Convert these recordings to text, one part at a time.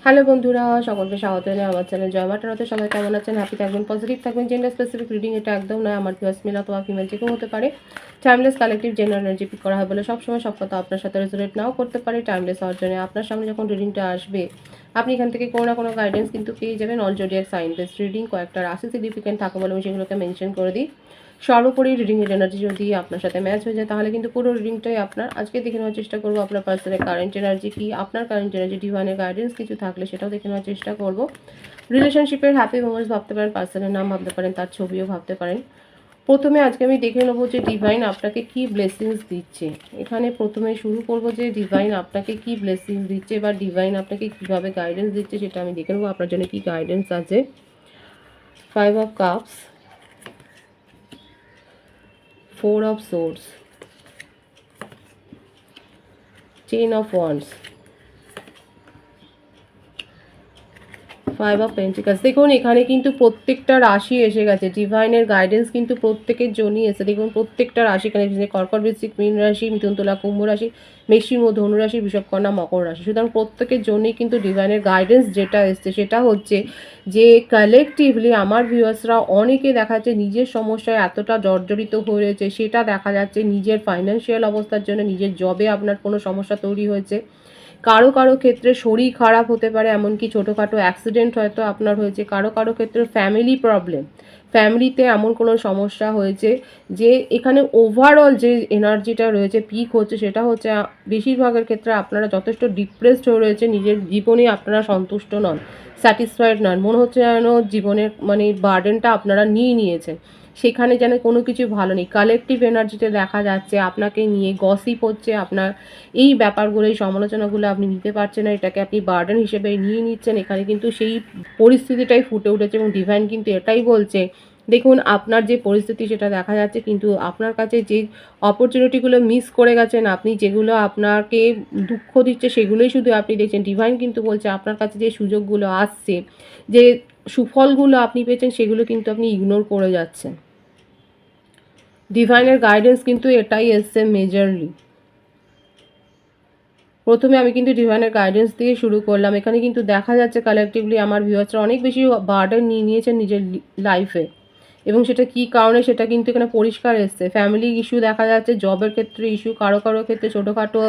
Hello বন্ধুরা, সকলকে স্বাগত জানাই আমার চ্যানেল জয় মা ট্যারোতে। সবাই কেমন আছেন? হ্যাপি থাকবেন, পজিটিভ থাকবেন। জেন্ডার স্পেসিফিক রিডিং এটা একদম নয়, আমার ভিউয়ার্স মেল অথবা ফিমেল যে কেউ হতে পারে। Timeless collective general energy pick করা হয় বলে সবসময় সব কথা আপনার সাথে রেজোনেট নাও করতে পারে। টাইমলেস হওয়ার জন্য আপনার সামনে যখন রিডিংটা আসবে, আপনি এখান থেকে কোনো না কোনো গাইডেন্স কিন্তু পেয়ে যাবেন। All zodiac sign base reading, কয়েকটা রাশি সিগনিফিকেন্ট থাকে বলে আমি সেগুলোকে মেনশন করে দিই। সর্বোপরি রিডিংয়ের এনার্জি যদি আপনার সাথে ম্যাচ হয়ে যায় তাহলে কিন্তু পুরো রিডিংটাই আপনার। আজকে দেখে নেওয়ার চেষ্টা করবো আপনার পার্সনের কারেন্ট এনার্জি কি, আপনার কারেন্ট এনার্জি ডিভাইনের গাইডেন্স কিছু থাকলে সেটাও দেখে নেওয়ার চেষ্টা করবো। রিলেশনশিপের হ্যাপি মোমেন্টস ভাবতে পারেন, পার্সনের নাম ভাবতে পারেন, তার ছবিও ভাবতে পারেন। প্রথমে আজকে আমি দেখে নেবো যে ডিভাইন আপনাকে কি ব্লেসিংস দিচ্ছে। এখানে প্রথমে শুরু করবো যে ডিভাইন আপনাকে কি ব্লেসিংস দিচ্ছে বা ডিভাইন আপনাকে কিভাবে গাইডেন্স দিচ্ছে সেটা আমি দেখে নেবো আপনার জন্য কি গাইডেন্স আছে। 5 of cups, 4 of swords, 10 of wands, 5 of pentacles। দেখুন এখানে কিন্তু প্রত্যেকটা রাশি এসে গেছে, ডিভাইনের গাইডেন্স কিন্তু প্রত্যেকের জন্যই এসে। দেখুন প্রত্যেকটা রাশি এখানে এসেছে, কর্কট, বৃশ্চিক, মীন রাশি, মিথুন, তুলা, কুম্ভ রাশি, মেষিং ও ধনু রাশি, বৃষভ, কন্যা, মকর রাশি। সুতরাং প্রত্যেকের জন্যই কিন্তু ডিভাইনের গাইডেন্স যেটা এসছে সেটা হচ্ছে যে কালেকটিভলি আমার ভিউয়ার্সরা অনেকে দেখা যাচ্ছে নিজের সমস্যায় এতটা জর্জরিত হয়ে রয়েছে, সেটা দেখা যাচ্ছে নিজের ফাইন্যান্সিয়াল অবস্থার জন্য, নিজের জবে আপনার কোনো সমস্যা তৈরি হয়েছে, কারো কারো ক্ষেত্রে শরীর খারাপ হতে পারে, এমনকি ছোটোখাটো অ্যাক্সিডেন্ট হয়তো আপনার হয়েছে, কারো কারো ক্ষেত্রে ফ্যামিলি প্রবলেম, ফ্যামিলিতে এমন কোনো সমস্যা হয়েছে যে এখানে ওভারঅল যে এনার্জিটা রয়েছে পিক হচ্ছে সেটা হচ্ছে বেশিরভাগের ক্ষেত্রে আপনারা যথেষ্ট ডিপ্রেসড হয়ে রয়েছে, নিজের জীবনে আপনারা সন্তুষ্ট নন, স্যাটিসফাইড নন, মনে হচ্ছে যেন জীবনের বার্ডেনটা আপনারা নিয়ে নিয়েছেন, সেখানে যেন কোনো কিছু ভালো নেই। কালেকটিভ এনার্জিতে দেখা যাচ্ছে আপনাকে নিয়ে গসিপ হচ্ছে, আপনার এই ব্যাপারগুলো, এই সমালোচনাগুলো আপনি নিতে পারছেন না, এটাকে আপনি বার্ডেন হিসেবে নিয়ে নিচ্ছেন। এখানে কিন্তু সেই পরিস্থিতিটাই ফুটে উঠেছে এবং ডিভাইন কিন্তু এটাই বলছে, দেখুন আপনার যে পরিস্থিতি সেটা দেখা যাচ্ছে, কিন্তু আপনার কাছে যে অপরচুনিটিগুলো মিস করে গেছেন, আপনি যেগুলো আপনাকে দুঃখ দিচ্ছে সেগুলোই শুধু আপনি দেখছেন। ডিভাইন কিন্তু বলছে আপনার কাছে যে সুযোগগুলো আসছে, যে সুফলগুলো আপনি পেয়েছেন সেগুলো কিন্তু আপনি ইগনোর করে যাচ্ছেন। ডিভাইনের গাইডেন্স কিন্তু এটাই এসছে মেজরলি। প্রথমে আমি কিন্তু ডিভাইনের গাইডেন্স দিয়ে শুরু করলাম। এখানে কিন্তু দেখা যাচ্ছে কালেকটিভলি আমার ভিউয়ার্সরা অনেক বেশি বার্ডেন নিয়ে নিয়েছেন নিজের লাইফে, এবং সেটা কী কারণে সেটা কিন্তু এখানে পরিষ্কার এসছে। ফ্যামিলি ইস্যু দেখা যাচ্ছে, জবের ক্ষেত্রে ইস্যু, কারো কারো ক্ষেত্রে ছোটোখাটো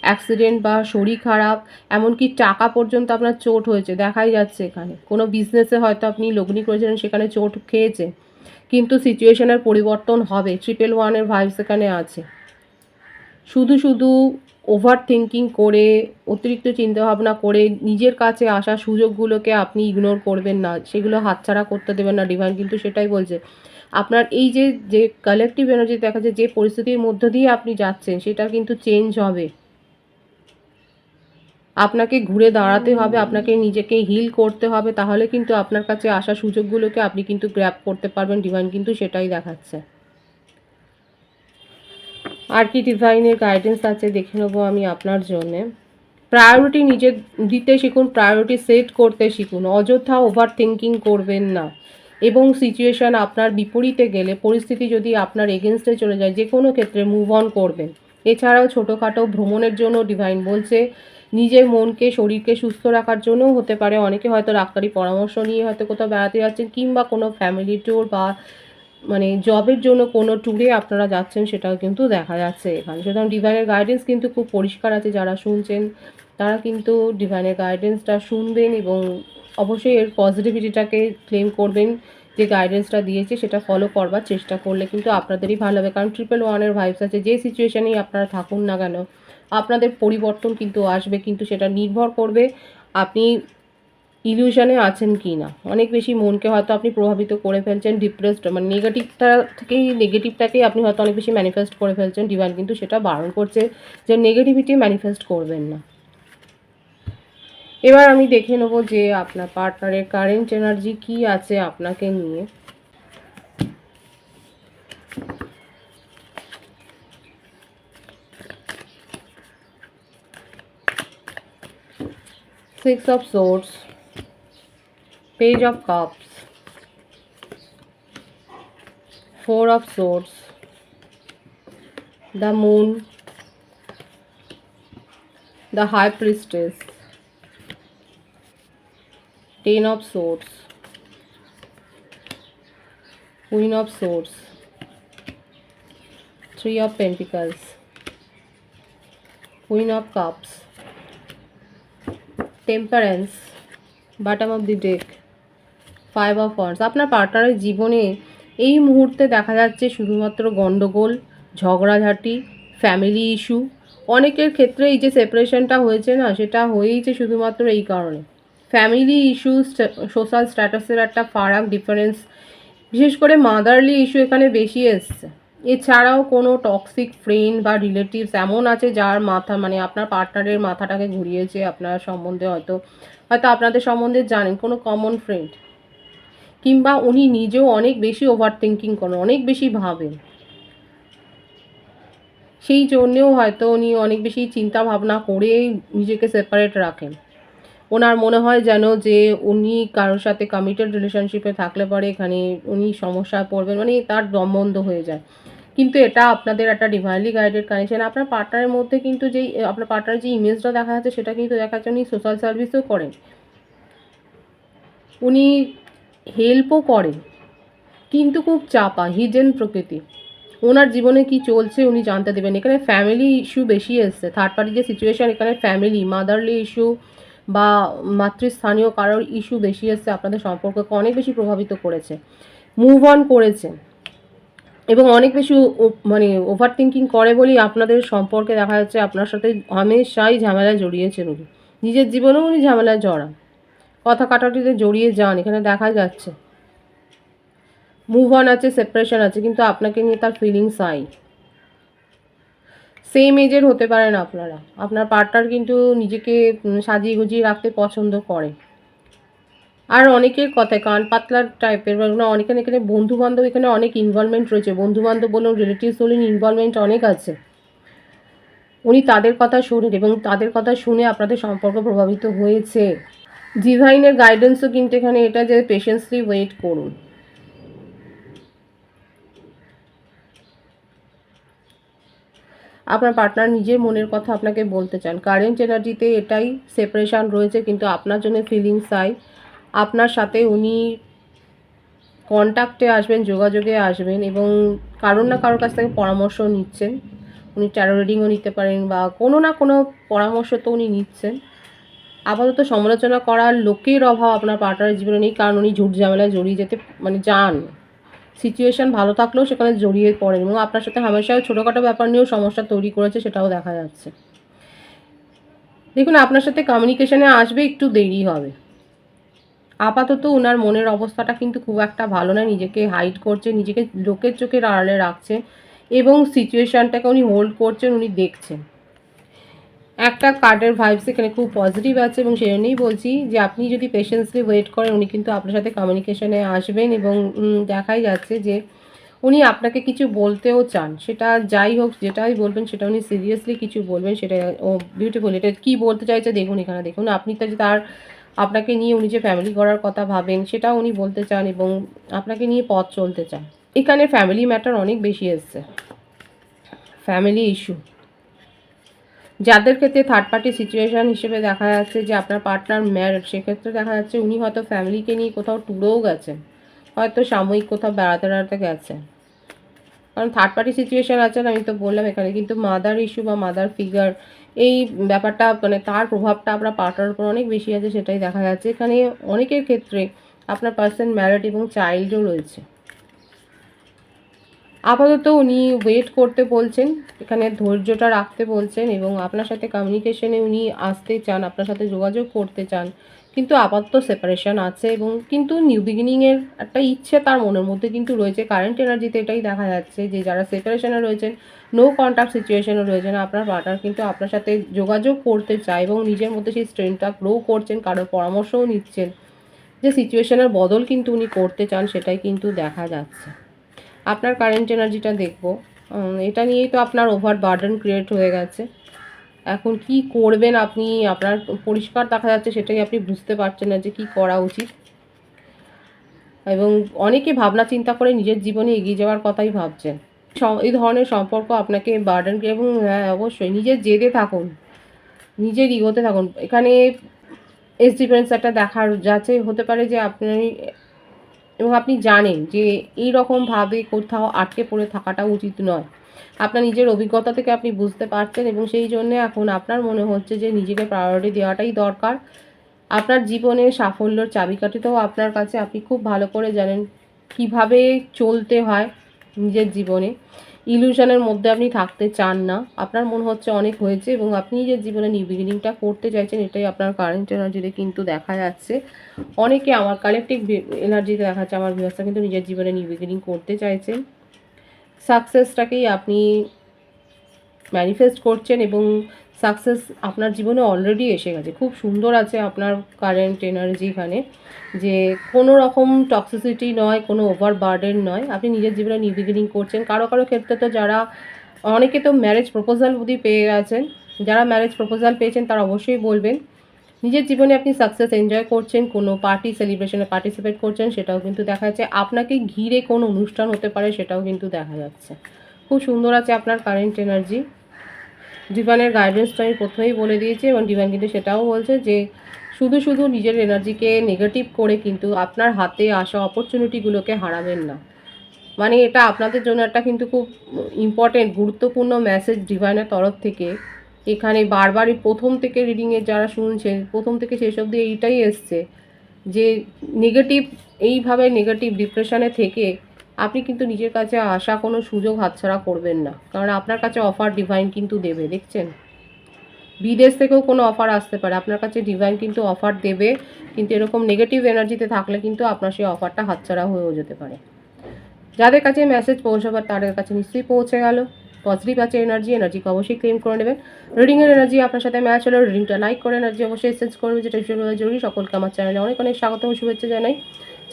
অ্যাক্সিডেন্ট বা শরীর খারাপ, এমনকি টাকা পর্যন্ত আপনার চোট হয়েছে দেখাই যাচ্ছে। এখানে কোনো বিজনেসে হয়তো আপনি লগ্নি করেছিলেন, সেখানে চোট খেয়েছে, কিন্তু সিচুয়েশনের পরিবর্তন হবে। 111-এর ভাইবস এখানে আছে। শুধু শুধু ওভার থিঙ্কিং করে, অতিরিক্ত চিন্তাভাবনা করে নিজের কাছে আসা সুযোগগুলোকে আপনি ইগনোর করবেন না, সেগুলো হাতছাড়া করতে দেবেন না। ডিভাইন কিন্তু সেটাই বলছে। আপনার এই যে যে কালেকটিভ এনার্জি দেখা যায়, যে পরিস্থিতির মধ্য দিয়ে আপনি যাচ্ছেন সেটা কিন্তু চেঞ্জ হবে। আপনাকে ঘুরে দাঁড়াতে হবে, আপনাকে নিজেকে হিল করতে হবে, তাহলে কিন্তু আপনার কাছে আসা সুযোগগুলোকে আপনি কিন্তু গ্র্যাব করতে পারবেন। ডিভাইন কিন্তু সেটাই দেখাচ্ছে। আর কি ডিভাইনের গাইডেন্স আছে দেখে নেবো আমি আপনার জন্যে। প্রায়োরিটি নিজে দিতে শিখুন, প্রায়োরিটি সেট করতে শিখুন, অযথা ওভার থিঙ্কিং করবেন না, এবং সিচুয়েশান আপনার বিপরীতে গেলে, পরিস্থিতি যদি আপনার এগেনস্টে চলে যায়, যে কোনো ক্ষেত্রে মুভ অন করবেন। এছাড়াও ছোটোখাটো ভ্রমণের জন্য ডিভাইন বলছে, নিজের মনকে, শরীরকে সুস্থ রাখার জন্যও হতে পারে। অনেকে হয়তো ডাক্তারি পরামর্শ নিয়ে হয়তো কোথাও বেড়াতে যাচ্ছেন, কিংবা কোনো ফ্যামিলি ট্যুর বা জবের জন্য কোনো ট্যুরে আপনারা যাচ্ছেন, সেটাও কিন্তু দেখা যাচ্ছে এখানে। সুতরাং ডিভাইনের গাইডেন্স কিন্তু খুব পরিষ্কার আছে। যারা শুনছেন তারা কিন্তু ডিভাইনের গাইডেন্সটা শুনবেন এবং অবশ্যই এর পজিটিভিটিটাকে ক্লেম করবেন, যে গাইডেন্সটা দিয়েছে সেটা ফলো করবার চেষ্টা করলে কিন্তু আপনাদেরই ভালো হবে। কারণ 111-এর ভাইবস আছে, যে সিচুয়েশানেই আপনারা থাকুন না কেন আপনাদের পরিবর্তন কিন্তু আসবে, কিন্তু সেটা নির্ভর করবে আপনি ইলিউশনে আছেন কি না। অনেক বেশি মনকে হয়তো আপনি প্রভাবিত করে ফেলছেন, ডিপ্রেসড, নেগেটিভটাকেই আপনি হয়তো অনেক বেশি ম্যানিফেস্ট করে ফেলছেন। ডিভাইন কিন্তু সেটা বারণ করছে যে নেগেটিভিটি ম্যানিফেস্ট করবেন না। এবার আমি দেখে নেব যে আপনার পার্টনারের কারেন্ট এনার্জি কি আছে আপনাকে নিয়ে। Six of Swords, Page of Cups, 4 of Swords, the Moon, the High Priestess, ten of swords, queen of swords, three of pentacles, queen of cups, temperance, bottom of the day, five of wands. আপনার পার্টনারের জীবনে এই মুহূর্তে দেখা যাচ্ছে শুধুমাত্র গণ্ডগোল, ঝগড়াঝাটি, ফ্যামিলি ইস্যু। অনেকের ক্ষেত্রে এই যে সেপারেশনটা হয়েছে না, সেটা হয়েইছে শুধুমাত্র এই কারণে। ফ্যামিলি ইস্যু, সোশ্যাল স্ট্যাটাসের একটা ফারাক, ডিফারেন্স, বিশেষ করে মাদারলি ইস্যু এখানে বেশি এসছে। এছাড়াও কোনো টক্সিক ফ্রেন্ড বা রিলেটিভস এমন আছে যার মাথা, মানে আপনার পার্টনারের মাথাটাকে ঘুরিয়েছে আপনার সম্বন্ধে। হয়তো হয়তো আপনাদের সম্বন্ধে জানেন কোনো কমন ফ্রেন্ড, কিংবা উনি নিজেও অনেক বেশি ওভার থিঙ্কিং করেন, অনেক বেশি ভাবেন, সেই জন্যেও হয়তো উনি অনেক বেশি চিন্তা ভাবনা করে নিজেকে সেপারেট রাখেন। ওনার মনে হয় যেন যে উনি কারোর সাথে কমিটেড রিলেশনশিপে থাকলে পরে এখানে উনি সমস্যায় পড়বেন, মানে তার দম বন্ধ হয়ে যায়। কিন্তু এটা আপনাদের একটা ডিভাইনলি গাইডেড কানেকশন। আপনার পার্টনারের মধ্যে কিন্তু যেই আপনার পার্টনারের যে ইমেজটা দেখা যাচ্ছে, সেটা কিন্তু দেখা যাচ্ছে উনি সোশ্যাল সার্ভিসও করেন, উনি হেল্পও করেন, কিন্তু খুব চাপা, হিডেন প্রকৃতি। ওনার জীবনে কি চলছে উনি জানতে দেবেন। এখানে ফ্যামিলি ইস্যু বেশি এসছে, থার্ড পার্টি যে সিচুয়েশান, এখানে ফ্যামিলি, মাদারলি ইস্যু বা মাতৃস্থানীয় কারোর ইস্যু বেশি এসছে, আপনাদের সম্পর্ককে অনেক বেশি প্রভাবিত করেছে। মুভ অন করেছে এবং অনেক বেশি মানে ওভার থিঙ্কিং করে বলেই আপনাদের সম্পর্কে দেখা যাচ্ছে আপনার সাথে হামেশাই ঝামেলায় জড়িয়েছেন উনি। নিজের জীবনেও উনি ঝামেলায় জড়ান, কথা কাটাটিতে জড়িয়ে যান, এখানে দেখা যাচ্ছে। মুভ অন আছে, সেপারেশন আছে, কিন্তু আপনাকে নিয়ে তার ফিলিংস আই। সেম এজের হতে পারেন আপনারা। আপনার পার্টনার কিন্তু নিজেকে সাজিয়ে গুজিয়ে রাখতে পছন্দ করে। আর অনেকের কথায় কান পাতলা টাইপের, অনেকের এখানে বন্ধুবান্ধব, এখানে অনেক ইনভলভমেন্ট রয়েছে। বন্ধুবান্ধব বলুন, রিলেটিভস বলুন, ইনভলভমেন্ট অনেক আছে। উনি তাদের কথা শোনেন এবং তাদের কথা শুনে আপনাদের সম্পর্ক প্রভাবিত হয়েছে। ডিভাইনের গাইডেন্সও কিন্তু এখানে এটা যে পেশেন্সলি ওয়েট করুন। আপনার পার্টনার নিজের মনের কথা আপনাকে বলতে চান। কারেন্ট এনার্জিতে এটাই সেপারেশান রয়েছে, কিন্তু আপনার জন্য ফিলিংস চাই। আপনার সাথে উনি কন্ট্যাক্টে আসবেন, যোগাযোগে আসবেন এবং কারোর না কারোর কাছ থেকে পরামর্শ নিচ্ছেন। উনি ট্যারো রিডিংও নিতে পারেন বা কোনো না কোনো পরামর্শ তো উনি নিচ্ছেন। আপাতত সমালোচনা করার লোকের অভাব আপনার পার্টনারের জীবনে নেই, কারণ উনি ঝুট ঝামেলায় জড়িয়ে যেতে মানে যান। সিচুয়েশান ভালো থাকলেও সেখানে জড়িয়ে পড়েন এবং আপনার সাথে হামেশাই ছোটোখাটো ব্যাপার নিয়েও সমস্যা তৈরি করেছে, সেটাও দেখা যাচ্ছে। দেখুন, আপনার সাথে কমিউনিকেশানে আসবে, একটু দেরি হবে। আপাতত ওনার মনের অবস্থাটা কিন্তু খুব একটা ভালো নয়, নিজেকে হাইড করছে, নিজেকে লোকের চোখের আড়ালে রাখছে এবং সিচুয়েশানটাকে উনি হোল্ড করছেন, উনি দেখছেন। একটা কার্ডের ভাইবস এখানে খুব পজিটিভ আছে এবং সেই জন্যই বলছি যে আপনি যদি পেশেন্সলি ওয়েট করেন, উনি কিন্তু আপনার সাথে কমিউনিকেশনে আসবেন এবং দেখাই যাচ্ছে যে উনি আপনাকে কিছু বলতেও চান। সেটা যাই হোক, যেটাই বলবেন সেটা উনি সিরিয়াসলি কিছু বলবেন, সেটা ও বিউটিফুল। এটা কী বলতে চাইছে দেখুন, এখানে দেখুন আপনি তো তার আপনাকে নিয়ে উনি যে ফ্যামিলি করার কথা ভাবেন সেটাও উনি বলতে চান এবং আপনাকে নিয়ে পথ চলতে চান। এখানে ফ্যামিলি ম্যাটার অনেক বেশি এসছে, ফ্যামিলি ইস্যু। যাদের ক্ষেত্রে থার্ড পার্টি সিচুয়েশান হিসেবে দেখা যাচ্ছে যে আপনার পার্টনার ম্যারিড, সেক্ষেত্রে দেখা যাচ্ছে উনি হয়তো ফ্যামিলিকে নিয়ে কোথাও ট্যুরেও গেছেন, হয়তো সাময়িক কোথাও বেড়াতে বেড়াতে গেছেন। কারণ থার্ড পার্টি সিচুয়েশান আছেন, আমি তো বললাম এখানে কিন্তু মাদার ইস্যু বা মাদার ফিগার, এই ব্যাপারটা মানে তার প্রভাবটা আপনার পার্টনারের উপর অনেক বেশি আছে, সেটাই দেখা যাচ্ছে। এখানে অনেকের ক্ষেত্রে আপনার পার্সন ম্যারিড এবং চাইল্ডও রয়েছে। আপাতত উনি ওয়েট করতে বলছেন, এখানে ধৈর্যটা রাখতে বলছেন এবং আপনার সাথে কমিউনিকেশনে উনি আসতে চান, আপনার সাথে যোগাযোগ করতে চান, কিন্তু আপাতত সেপারেশন আছে এবং কিন্তু নিউ বিগিনিংয়ের একটা ইচ্ছে তার মনের মধ্যে কিন্তু রয়েছে। কারেন্ট এনার্জিতে এটাই দেখা যাচ্ছে যে যারা সেপারেশনে রয়েছেন, নো কন্ট্যাক্ট সিচুয়েশনে রয়েছেন, আপনার পার্টনার কিন্তু আপনার সাথে যোগাযোগ করতে চায় এবং নিজের মধ্যে সেই স্ট্রেংথটা গ্রো করছেন, কারোর পরামর্শও নিচ্ছেন, যে সিচুয়েশনের বদল কিন্তু উনি করতে চান, সেটাই কিন্তু দেখা যাচ্ছে। আপনার কারেন্ট এনার্জিটা দেখব, এটা নিয়েই তো আপনার ওভার বার্ডেন ক্রিয়েট হয়ে গেছে। এখন কি করবেন আপনি, আপনার পরিষ্কার দেখা যাচ্ছে সেটাই আপনি বুঝতে পারছেন না যে কি করা উচিত, এবং অনেকে ভাবনা চিন্তা করে নিজের জীবনে এগিয়ে যাওয়ার কথাই ভাবছেন। এই ধরনের সম্পর্ক আপনাকে বার্ডেন, এবং হ্যাঁ অবশ্যই নিজের জেদে থাকুন, নিজের ইগোতে থাকুন। এখানে এজ ডিফারেন্স একটা দেখার যাচ্ছে, হতে পারে যে আপনি এবং আপনি জানেন যে এইরকমভাবে কোথাও আটকে পড়ে থাকাটা উচিত নয়। আপনার নিজের অভিজ্ঞতা থেকে আপনি বুঝতে পারছেন এবং সেই জন্যে এখন আপনার মনে হচ্ছে যে নিজেকে প্রায়োরিটি দেওয়াটাই দরকার। আপনার জীবনে সাফল্যর চাবিকাঠিটাও আপনার কাছে, আপনি খুব ভালো করে জানেন কিভাবে চলতে হয় নিজের জীবনে। ইলিউশনের মধ্যে আপনি থাকতে চান না। আপনার মনে হচ্ছে অনেক হয়েছে এবং আপনি নিজের জীবনে নিউ বিগিনিংটা করতে চাইছেন, এটাই আপনার কারেন্ট এনার্জিতে কিন্তু দেখা যাচ্ছে। অনেকে আমার কালেকটিভ এনার্জিতে দেখা যাচ্ছে আমার ভিউয়ার্সরা কিন্তু নিজের জীবনে নিউ বিগিনিং করতে চাইছেন। সাকসেসটাকেই আপনি ম্যানিফেস্ট করছেন এবং সাকসেস আপনার জীবনে অলরেডি এসে গেছে। খুব সুন্দর আছে আপনার কারেন্ট এনার্জি এখানে, যে কোনো রকম টক্সিসিটি নয়, কোনো ওভার বার্ডেন নয়। আপনি নিজের জীবনে নিউ বিগিনিং করছেন। কারো ক্ষেত্রে তো যারা, অনেকে তো ম্যারেজ প্রপোজাল অবধি পেয়ে গেছেন। যারা ম্যারেজ প্রপোজাল পেয়েছেন তারা অবশ্যই বলবেন। নিজের জীবনে আপনি সাকসেস এনজয় করছেন, কোনো পার্টি সেলিব্রেশনে পার্টিসিপেট করছেন, সেটাও কিন্তু দেখা যাচ্ছে। আপনাকে ঘিরে কোনো অনুষ্ঠান হতে পারে, সেটাও কিন্তু দেখা যাচ্ছে। খুব সুন্দর আছে আপনার কারেন্ট এনার্জি। ডিভাইনের গাইডেন্সটা আমি প্রথমেই বলে দিয়েছি এবং ডিভাইন কিন্তু সেটাও বলছে যে শুধু নিজের এনার্জিকে নেগেটিভ করে কিন্তু আপনার হাতে আসা অপরচুনিটিগুলোকে হারাবেন না। মানে এটা আপনাদের জন্য একটা কিন্তু খুব ইম্পর্টেন্ট গুরুত্বপূর্ণ মেসেজ ডিভাইনের তরফ থেকে। এখানে বারবারই প্রথম থেকে রিডিংয়ে যারা শুনছেন, প্রথম থেকে শেষ অবধি এইটাই এসছে যে এইভাবে নেগেটিভ ডিপ্রেশনে থেকে আপনি কিন্তু নিজের কাছে আসা কোনো সুযোগ হাতছাড়া করবেন না, কারণ আপনার কাছে অফার ডিভাইন কিন্তু দেবে। দেখছেন, বিদেশ থেকেও কোনো অফার আসতে পারে, আপনার কাছে ডিভাইন কিন্তু অফার দেবে, কিন্তু এরকম নেগেটিভ এনার্জিতে থাকলে কিন্তু আপনার সেই অফারটা হাতছাড়া হয়েও যেতে পারে। যাদের কাছে মেসেজ পৌঁছাবার তাদের কাছে নিশ্চয়ই পৌঁছে গেল। পজিটিভ আছে এনার্জিকে অবশ্যই ক্লেম করে নেবেন। রিডিংয়ের এনার্জি আপনার সাথে ম্যাচ হলো, রিডিংটা লাইক করে এনার্জি অবশ্যই এসেন্স করবে, যেটা ভীষণভাবে জরুরি। সকলকে আমার চ্যানেলে অনেক স্বাগত ও শুভেচ্ছা জানাই।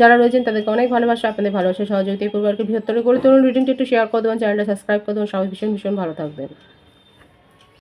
যারা রয়েছেন তাদেরকে অনেক ভালোবাসা, আপনাদের ভালোবাসা সহযোগিতা পরিবারকে বৃহত্তর করে তুলুন। রিডিংটা একটু শেয়ার করে দেবেন, চ্যানেলটা সাবস্ক্রাইব করে দেবেন। সবাই ভীষণ ভালো থাকবেন।